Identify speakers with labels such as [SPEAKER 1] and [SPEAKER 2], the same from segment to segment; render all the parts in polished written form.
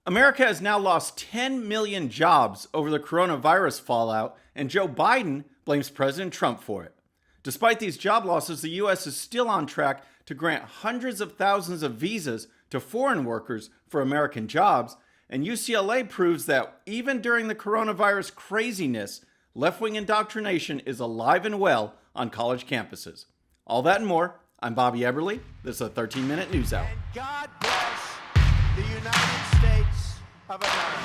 [SPEAKER 1] America has now lost 10 million jobs over the coronavirus fallout, and Joe Biden blames President Trump for it. Despite these job losses, the U.S. is still on track to grant hundreds of thousands of visas to foreign workers for American jobs, and UCLA proves that even during the coronavirus craziness, left-wing indoctrination is alive and well on college campuses. All that and more. I'm Bobby Eberle. This is a 13-minute news hour.
[SPEAKER 2] And God bless the United States of America.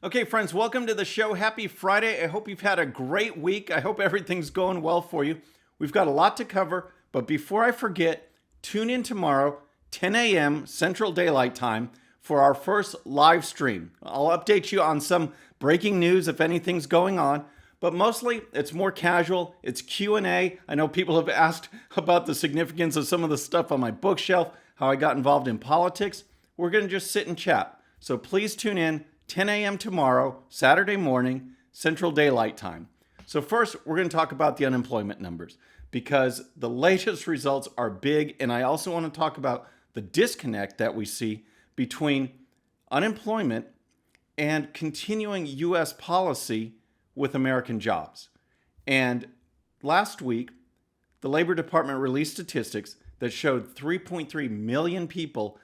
[SPEAKER 1] Okay, friends, welcome to the show. Happy Friday. I hope you've had a great week. I hope everything's going well for you. We've got a lot to cover, but before I forget, tune in tomorrow, 10 a.m. Central Daylight Time, for our first live stream. I'll update you on some breaking news if anything's going on, but mostly it's more casual. It's Q&A. I know people have asked about the significance of some of the stuff on my bookshelf, how I got involved in politics. We're going to just sit and chat. So please tune in 10 a.m. tomorrow, Saturday morning, Central Daylight Time. So first, we're going to talk about the unemployment numbers because the latest results are big, and I also want to talk about the disconnect that we see between unemployment and continuing U.S. policy with American jobs. And last week, the Labor Department released statistics that showed 3.3 million people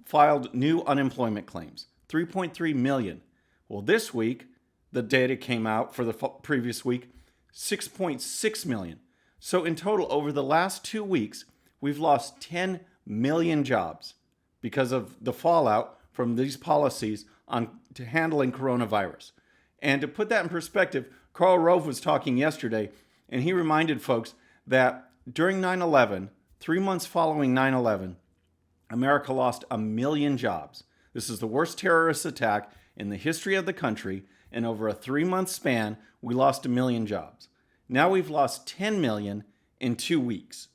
[SPEAKER 1] filed new unemployment claims. 3.3 million. Well, this week, the data came out for the previous week, 6.6 million. So in total, over the last 2 weeks, we've lost 10 million jobs because of the fallout from these policies on to handling coronavirus. And to put that in perspective, Karl Rove was talking yesterday, and he reminded folks that during 9/11, 3 months following 9/11, America lost 1 million jobs. This is the worst terrorist attack in the history of the country, and over a 3-month span, we lost 1 million jobs. Now we've lost 10 million in 2 weeks.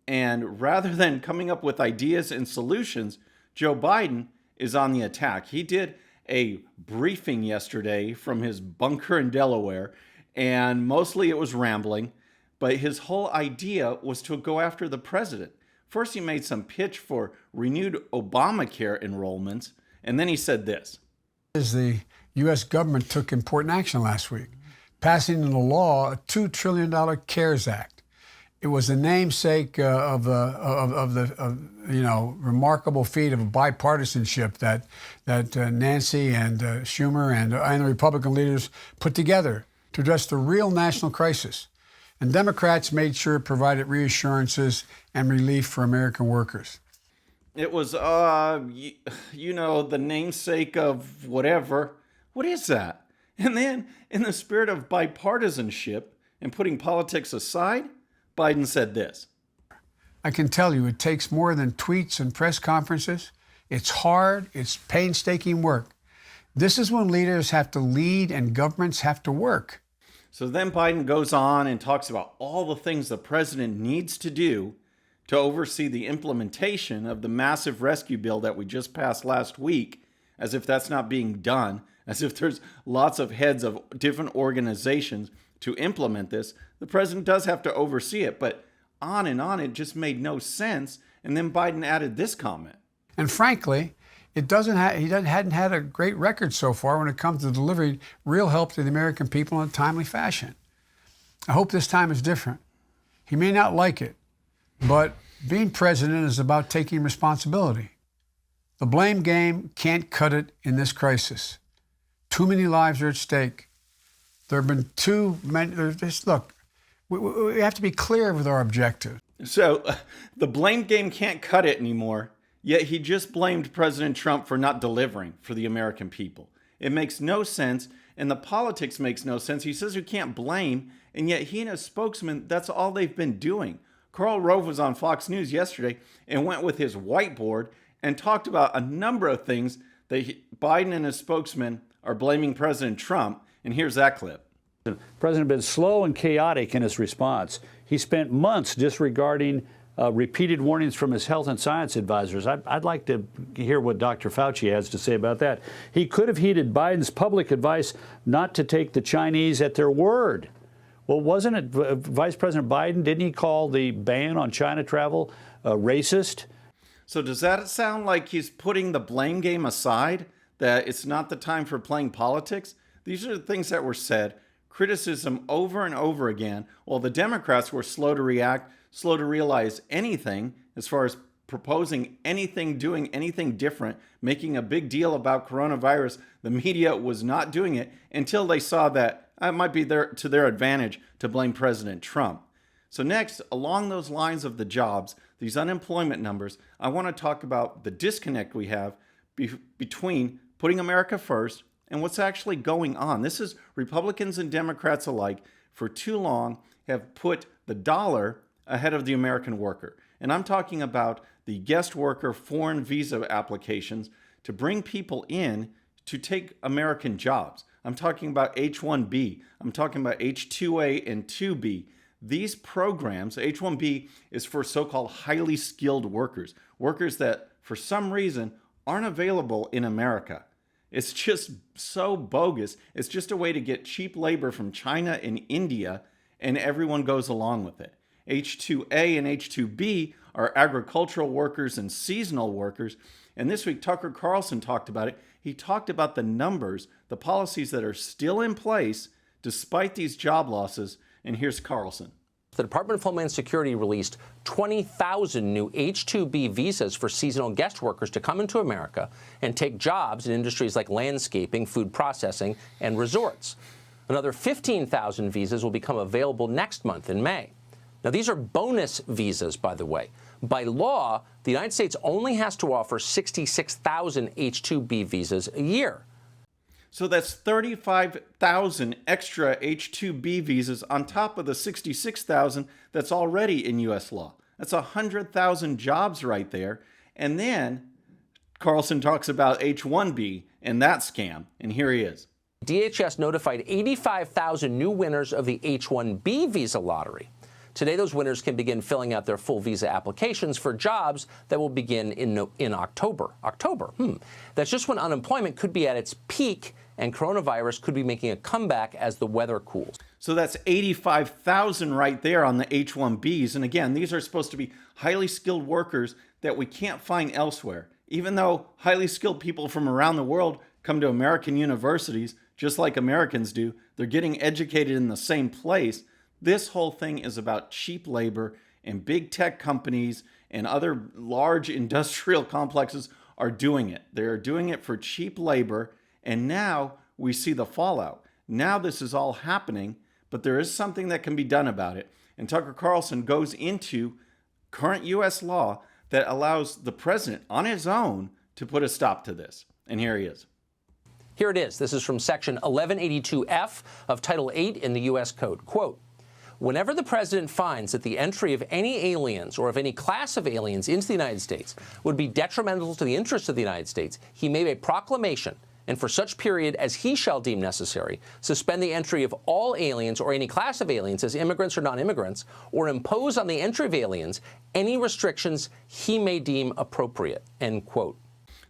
[SPEAKER 1] And rather than coming up with ideas and solutions, Joe Biden is on the attack. He did a briefing yesterday from his bunker in Delaware, and mostly it was rambling, but his whole idea was to go after the president. First, he made some pitch for renewed Obamacare enrollments, and then he said this.
[SPEAKER 3] The U.S. government took important action last week, passing into law a $2 trillion CARES Act. It was the namesake of the remarkable feat of bipartisanship that Nancy and Schumer and the Republican leaders put together to address the real national crisis. And Democrats made sure it provided reassurances and relief for American workers.
[SPEAKER 1] It was, the namesake of whatever. What is that? And then, in the spirit of bipartisanship and putting politics aside, Biden said this.
[SPEAKER 3] I can tell you it takes more than tweets and press conferences. It's hard, it's painstaking work. This is when leaders have to lead and governments have to work.
[SPEAKER 1] So then Biden goes on and talks about all the things the president needs to do to oversee the implementation of the massive rescue bill that we just passed last week, as if that's not being done, as if there's lots of heads of different organizations to implement this. The president does have to oversee it, but on and on, it just made no sense. And then Biden added this comment.
[SPEAKER 3] And frankly, he hadn't had a great record so far when it comes to delivering real help to the American people in a timely fashion. I hope this time is different. He may not like it, but being president is about taking responsibility. The blame game can't cut it in this crisis. Too many lives are at stake. There have been too many. Look, we have to be clear with our objective.
[SPEAKER 1] So the blame game can't cut it anymore, yet he just blamed President Trump for not delivering for the American people. It makes no sense, and the politics makes no sense. He says you can't blame, and yet he and his spokesman, that's all they've been doing. Karl Rove was on Fox News yesterday and went with his whiteboard and talked about a number of things that Biden and his spokesman are blaming President Trump. And here's that clip.
[SPEAKER 4] The president has been slow and chaotic in his response. He spent months disregarding repeated warnings from his health and science advisors. I'd like to hear what Dr. Fauci has to say about that. He could have heeded Biden's public advice not to take the Chinese at their word Well, wasn't it Vice President Biden? Didn't he call the ban on China travel racist?
[SPEAKER 1] So does that sound like he's putting the blame game aside, that it's not the time for playing politics? These are the things that were said, criticism over and over again, while the Democrats were slow to react, slow to realize anything as far as proposing anything, doing anything different, making a big deal about coronavirus. The media was not doing it until they saw that it might be to their advantage to blame President Trump. So next, along those lines of the jobs, these unemployment numbers, I want to talk about the disconnect we have between putting America first and what's actually going on. This is Republicans and Democrats alike for too long have put the dollar ahead of the American worker. And I'm talking about the guest worker foreign visa applications to bring people in to take American jobs. I'm talking about H-1B. I'm talking about H-2A and 2B. These programs, H-1B is for so-called highly skilled workers, workers that for some reason aren't available in America. It's just so bogus. It's just a way to get cheap labor from China and India, and everyone goes along with it. H-2A and H-2B are agricultural workers and seasonal workers. And this week, Tucker Carlson talked about it. He talked about the numbers, the policies that are still in place despite these job losses. And here's Carlson.
[SPEAKER 5] The Department of Homeland Security released 20,000 new H-2B visas for seasonal guest workers to come into America and take jobs in industries like landscaping, food processing, and resorts. Another 15,000 visas will become available next month in May. Now, these are bonus visas, by the way. By law, the United States only has to offer 66,000 H-2B visas a year.
[SPEAKER 1] So that's 35,000 extra H-2B visas on top of the 66,000 that's already in U.S. law. That's 100,000 jobs right there. And then Carlson talks about H-1B and that scam. And here he is.
[SPEAKER 5] DHS notified 85,000 new winners of the H-1B visa lottery. Today, those winners can begin filling out their full visa applications for jobs that will begin in October. That's just when unemployment could be at its peak and coronavirus could be making a comeback as the weather cools.
[SPEAKER 1] So that's 85,000 right there on the H-1Bs. And again, these are supposed to be highly skilled workers that we can't find elsewhere. Even though highly skilled people from around the world come to American universities, just like Americans do, they're getting educated in the same place. This whole thing is about cheap labor, and big tech companies and other large industrial complexes are doing it. They're doing it for cheap labor, and now we see the fallout. Now this is all happening, but there is something that can be done about it. And Tucker Carlson goes into current U.S. law that allows the president on his own to put a stop to this. And here he is.
[SPEAKER 5] Here it is. This is from Section 1182F of Title 8 in the U.S. Code. Quote, whenever the president finds that the entry of any aliens or of any class of aliens into the United States would be detrimental to the interests of the United States, he may make proclamation, and for such period as he shall deem necessary, suspend the entry of all aliens or any class of aliens as immigrants or non-immigrants, or impose on the entry of aliens any restrictions he may deem appropriate, end quote.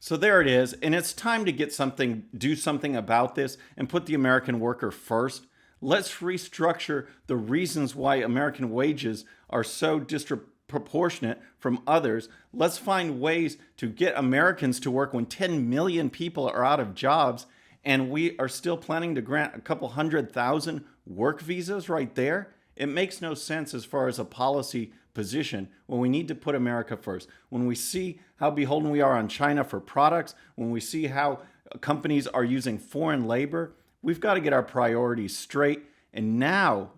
[SPEAKER 1] So there it is, and it's time to do something about this and put the American worker first. Let's restructure the reasons why American wages are so disproportionate from others. Let's find ways to get Americans to work when 10 million people are out of jobs, and we are still planning to grant a couple 100,000 work visas right there. It makes no sense as far as a policy position when we need to put America first. When we see how beholden we are on China for products, when we see how companies are using foreign labor, we've got to get our priorities straight, and now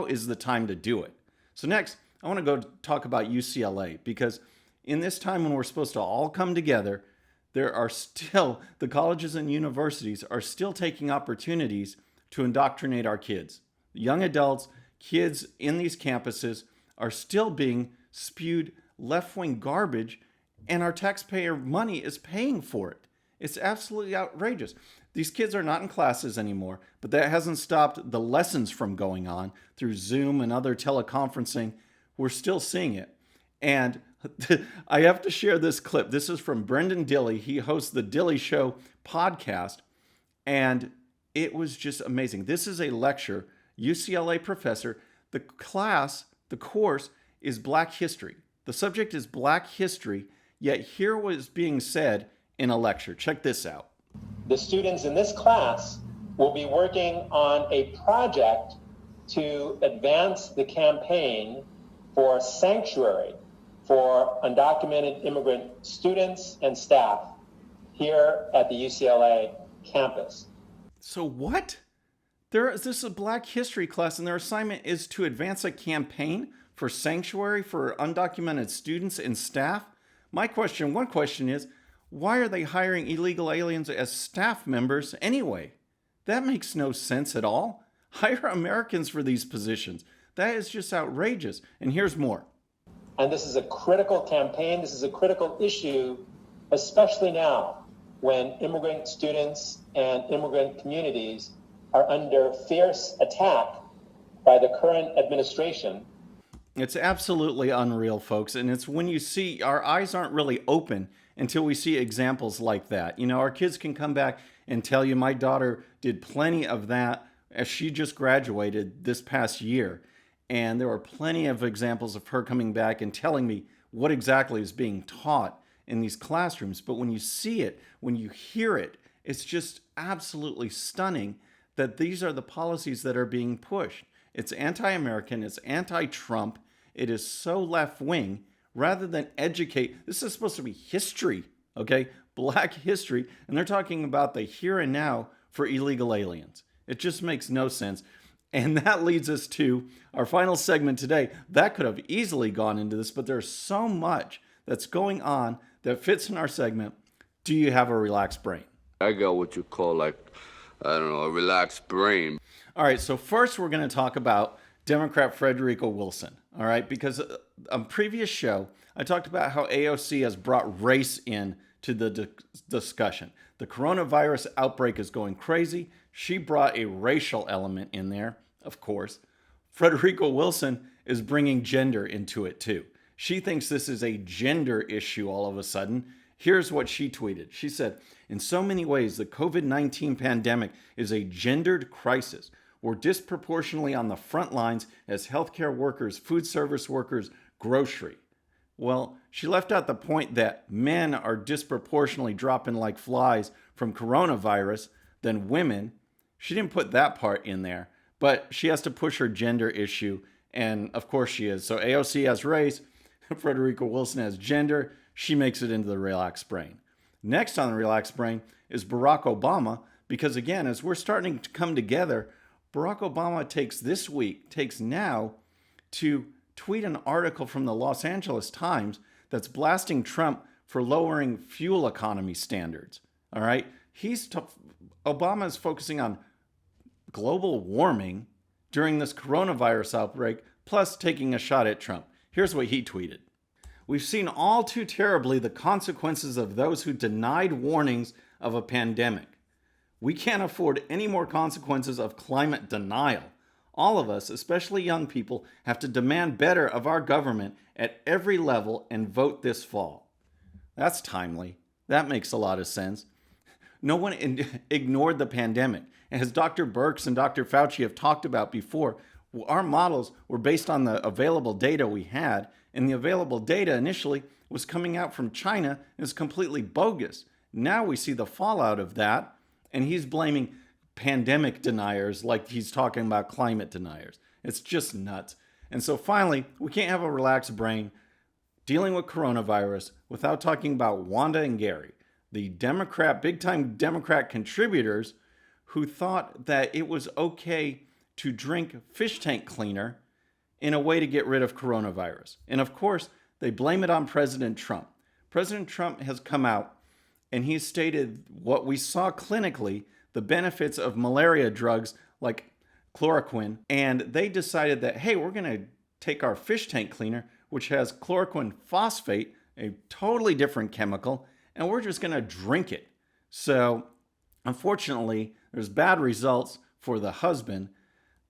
[SPEAKER 1] is the time to do it. So next, I want to go talk about UCLA, because in this time when we're supposed to all come together, there are still, the colleges and universities are still taking opportunities to indoctrinate our kids. Young adults, kids in these campuses are still being spewed left-wing garbage, and our taxpayer money is paying for it. It's absolutely outrageous. These kids are not in classes anymore, but that hasn't stopped the lessons from going on through Zoom and other teleconferencing. We're still seeing it. And I have to share this clip. This is from Brendan Dilley. He hosts the Dilley Show podcast, and it was just amazing. This is a lecture UCLA professor. The course is Black History. The subject is Black History, yet here was being said in a lecture. Check this out.
[SPEAKER 6] The students in this class will be working on a project to advance the campaign for sanctuary for undocumented immigrant students and staff here at the UCLA campus.
[SPEAKER 1] So what? This is a Black History class, and their assignment is to advance a campaign for sanctuary for undocumented students and staff? One question is, why are they hiring illegal aliens as staff members anyway? That makes no sense at all. Hire Americans for these positions. That is just outrageous. And here's more.
[SPEAKER 6] And this is a critical campaign. This is a critical issue, especially now when immigrant students and immigrant communities are under fierce attack by the current administration.
[SPEAKER 1] It's absolutely unreal, folks. And it's when you see our eyes aren't really open until we see examples like that. You know, our kids can come back and tell you, my daughter did plenty of that as she just graduated this past year. And there are plenty of examples of her coming back and telling me what exactly is being taught in these classrooms. But when you see it, when you hear it, it's just absolutely stunning that these are the policies that are being pushed. It's anti-American, it's anti-Trump, it is so left-wing. Rather than educate, this is supposed to be history, okay? Black history, and they're talking about the here and now for illegal aliens. It just makes no sense. And that leads us to our final segment today. That could have easily gone into this, but there's so much that's going on that fits in our segment. Do you have a relaxed brain?
[SPEAKER 7] I got what you call, like, I don't know, a relaxed brain.
[SPEAKER 1] All right, so first we're going to talk about Democrat Frederico Wilson, all right? Because on previous show, I talked about how AOC has brought race in to the discussion. The coronavirus outbreak is going crazy. She brought a racial element in there, of course. Frederico Wilson is bringing gender into it too. She thinks this is a gender issue all of a sudden. Here's what she tweeted. She said, in so many ways, the COVID-19 pandemic is a gendered crisis. We're disproportionately on the front lines as healthcare workers, food service workers, grocery. Well, she left out the point that men are disproportionately dropping like flies from coronavirus than women. She didn't put that part in there, but she has to push her gender issue, and of course she is. So AOC has race, Frederico Wilson has gender. She makes it into the relaxed brain. Next on the relaxed brain is Barack Obama, because again, as we're starting to come together, Barack Obama takes now to tweet an article from the Los Angeles Times that's blasting Trump for lowering fuel economy standards. All right? Obama is focusing on global warming during this coronavirus outbreak, plus taking a shot at Trump. Here's what he tweeted. We've seen all too terribly the consequences of those who denied warnings of a pandemic. We can't afford any more consequences of climate denial. All of us, especially young people, have to demand better of our government at every level and vote this fall. That's timely. That makes a lot of sense. No one ignored the pandemic. And as Dr. Birx and Dr. Fauci have talked about before, our models were based on the available data we had, and the available data initially was coming out from China and is completely bogus. Now we see the fallout of that, and he's blaming pandemic deniers like he's talking about climate deniers. It's just nuts. And so finally, we can't have a relaxed brain dealing with coronavirus without talking about Wanda and Gary, the big-time Democrat contributors who thought that it was okay to drink fish tank cleaner in a way to get rid of coronavirus. And of course, they blame it on President Trump. President Trump has come out and he stated what we saw clinically, the benefits of malaria drugs like chloroquine. And they decided that, hey, we're going to take our fish tank cleaner, which has chloroquine phosphate, a totally different chemical, and we're just going to drink it. So unfortunately, there's bad results for the husband.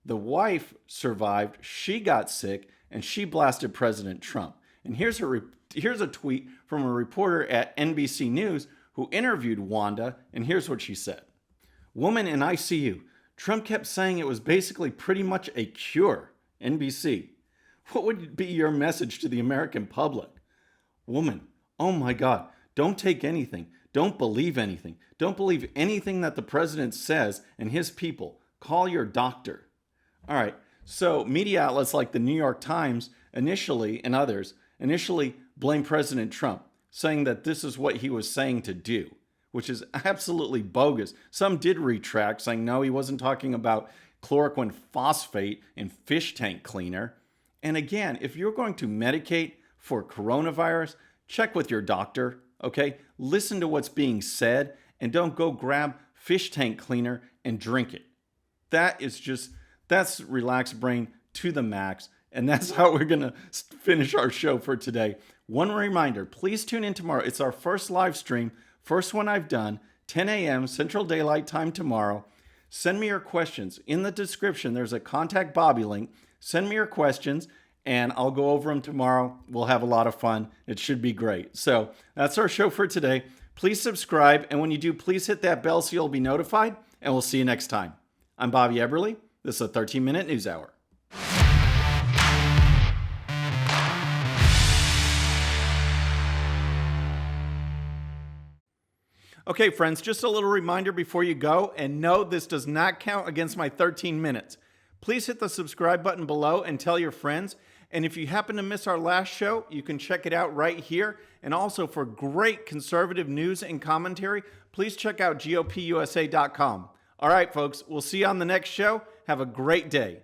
[SPEAKER 1] The wife survived, she got sick, and she blasted President Trump. And here's a tweet from a reporter at NBC News who interviewed Wanda, and here's what she said. Woman in ICU, Trump kept saying it was basically pretty much a cure. NBC. What would be your message to the American public? Woman, oh my God, don't take anything. Don't believe anything. Don't believe anything that the president says and his people. Call your doctor. All right, so media outlets like the New York Times initially, and others, initially blame President Trump, saying that this is what he was saying to do, which is absolutely bogus. Some did retract, saying no, he wasn't talking about chloroquine phosphate in fish tank cleaner. And again, if you're going to medicate for coronavirus, check with your doctor, okay? Listen to what's being said and don't go grab fish tank cleaner and drink it. That's relaxed brain to the max. And that's how we're going to finish our show for today. One reminder, please tune in tomorrow. It's our first live stream, first one I've done, 10 a.m. Central Daylight Time tomorrow. Send me your questions. In the description, there's a Contact Bobby link. Send me your questions, and I'll go over them tomorrow. We'll have a lot of fun. It should be great. So that's our show for today. Please subscribe, and when you do, please hit that bell so you'll be notified, and we'll see you next time. I'm Bobby Eberle. This is a 13-minute news hour. Okay, friends, just a little reminder before you go, and no, this does not count against my 13 minutes. Please hit the subscribe button below and tell your friends. And if you happen to miss our last show, you can check it out right here. And also for great conservative news and commentary, please check out GOPUSA.com. All right, folks, we'll see you on the next show. Have a great day.